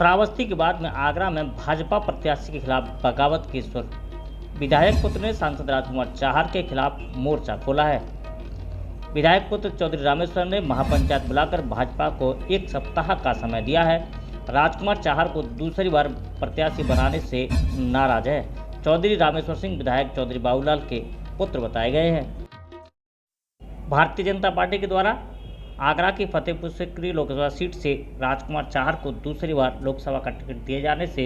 श्रावस्ती के बाद में आगरा में भाजपा प्रत्याशी के खिलाफ बगावत के स्वर। विधायक पुत्र ने सांसद राजकुमार चाहर के खिलाफ मोर्चा खोला है। विधायक पुत्र चौधरी रामेश्वर ने महापंचायत बुलाकर भाजपा को एक सप्ताह का समय दिया है। राजकुमार चाहर को दूसरी बार प्रत्याशी बनाने से नाराज है। चौधरी रामेश्वर सिंह विधायक चौधरी बाबूलाल के पुत्र बताए गए हैं। भारतीय जनता पार्टी के द्वारा आगरा की फतेहपुर सीकरी लोकसभा सीट से राजकुमार चाहर को दूसरी बार लोकसभा का टिकट दिए जाने से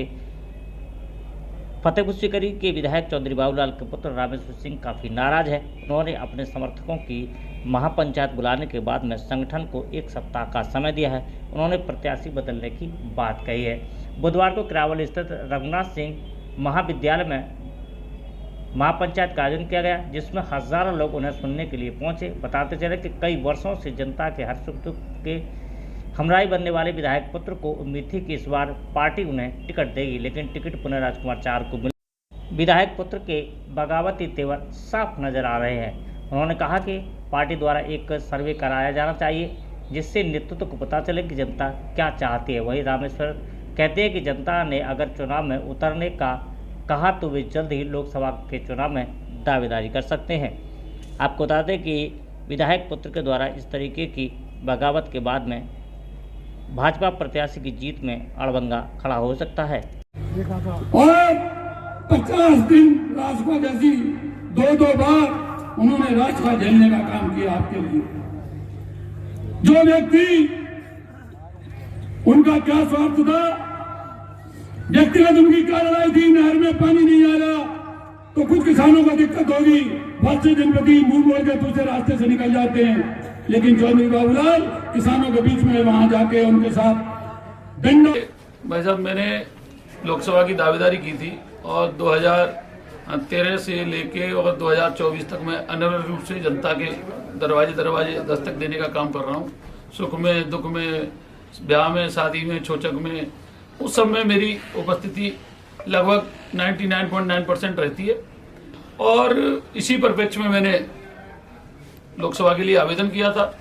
फतेहपुर सीकरी के विधायक चौधरी बाबूलाल के पुत्र रामेश्वर सिंह काफ़ी नाराज है। उन्होंने अपने समर्थकों की महापंचायत बुलाने के बाद में संगठन को एक सप्ताह का समय दिया है। उन्होंने प्रत्याशी बदलने की बात कही है। बुधवार को किरावल स्थित रघुनाथ सिंह महाविद्यालय में महापंचायत का आयोजन किया गया, जिसमें हजारों लोग उन्हें सुनने के लिए पहुंचे। बताते चले कि कई वर्षों से जनता के हर सुख दुख के हमराही बनने वाले विधायक पुत्र को उम्मीद थी कि इस बार पार्टी उन्हें टिकट देगी, लेकिन टिकट पुनः राजकुमार चाहर को मिला। विधायक पुत्र के बगावती तेवर साफ नजर आ रहे हैं। उन्होंने कहा कि पार्टी द्वारा एक सर्वे कराया जाना चाहिए, जिससे नेतृत्व को पता चले कि जनता क्या चाहती है। वहीं रामेश्वर कहते हैं कि जनता ने अगर चुनाव में उतरने का कहा तो वे जल्द ही लोकसभा के चुनाव में दावेदारी कर सकते हैं। आपको बता दें कि विधायक पुत्र के द्वारा इस तरीके की बगावत के बाद में भाजपा प्रत्याशी की जीत में अड़बंगा खड़ा हो सकता है। और 50 दिन राजपा जैसी दो बार उन्होंने राजपा झेलने का काम किया आपके लिए। जो व्यक्ति उनका क्या स्वार्थ था, व्यक्तिगत उनकी क्या लड़ाई थी, नहर में पानी नहीं आ रहा तो कुछ किसानों को दिक्कत होगी, बहुत से जनप्रति मुंह मोड़ के दूसरे रास्ते से निकल जाते हैं। लेकिन चौधरी बाबूलाल किसानों के बीच में वहां जाके उनके साथ डंडा। भाई साहब, मैंने लोकसभा की दावेदारी की थी और 2013 से लेके और 2024 तक मैं अनिवार्य रूप से जनता के दरवाजे दस्तक देने का काम कर रहा हूँ। सुख में, दुख में, ब्याह में, शादी में, छोचक में, उस सब में मेरी उपस्थिति लगभग 99.9% रहती है। और इसी परिप्रेक्ष्य में मैंने लोकसभा के लिए आवेदन किया था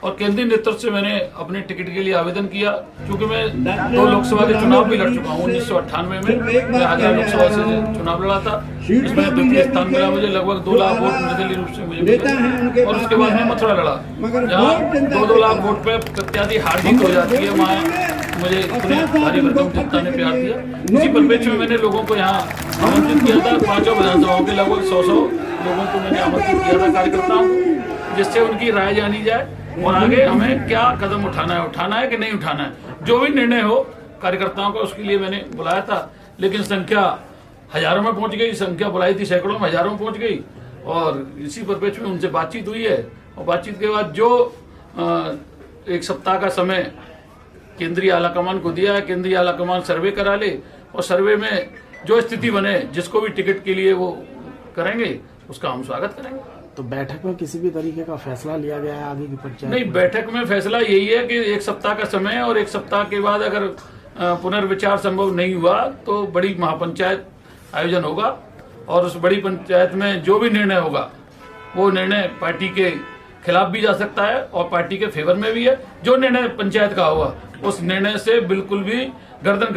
और केंद्रीय नेतृत्व से मैंने अपने टिकट के लिए आवेदन किया, क्योंकि मैं 2 लोकसभा के चुनाव भी लड़ चुका हूँ। 1998 में मैं आगरा लोकसभा से चुनाव लड़ा था, इसमें द्वितीय स्थान मिला मुझे। लगभग 2 लाख वोट निर्दलीय रूप से मुझे मिले। और उसके बाद मैं मथुरा लड़ा, जहाँ 2 लाख वोट पे प्रत्याशी हार जीत हो जाती है, वहाँ मुझे इतने भारी भरकम जनता ने प्यार दिया। इसी परिप्रेक्ष्य में मैंने लोगों को यहाँ आमंत्रित किया था। 5 विधानसभाओं के लगभग 100 लोगों को मैंने आमंत्रित किया था, कार्यकर्ताओं को, जिससे उनकी राय जानी जाए और आगे हमें क्या कदम उठाना है कि नहीं उठाना है। जो भी निर्णय हो कार्यकर्ताओं का, उसके लिए मैंने बुलाया था। लेकिन संख्या हजारों में पहुंच गई, संख्या बुलाई थी सैकड़ों में, हजारों में पहुंच गई। और इसी परिप्रेक्ष्य में उनसे बातचीत हुई है और बातचीत के बाद जो एक सप्ताह का समय केंद्रीय आलाकमान को दिया है, केंद्रीय आलाकमान सर्वे करा ले और सर्वे में जो स्थिति बने, जिसको भी टिकट के लिए वो करेंगे, उसका हम स्वागत करेंगे। तो बैठक में किसी भी तरीके का फैसला लिया गया है आगे की पंचायत? नहीं, बैठक में फैसला यही है कि एक सप्ताह का समय है और एक सप्ताह के बाद अगर पुनर्विचार संभव नहीं हुआ तो बड़ी महापंचायत आयोजन होगा और उस बड़ी पंचायत में जो भी निर्णय होगा वो निर्णय पार्टी के खिलाफ भी जा सकता है और पार्टी के फेवर में भी है। जो निर्णय पंचायत का होगा उस निर्णय से बिल्कुल भी गर्दन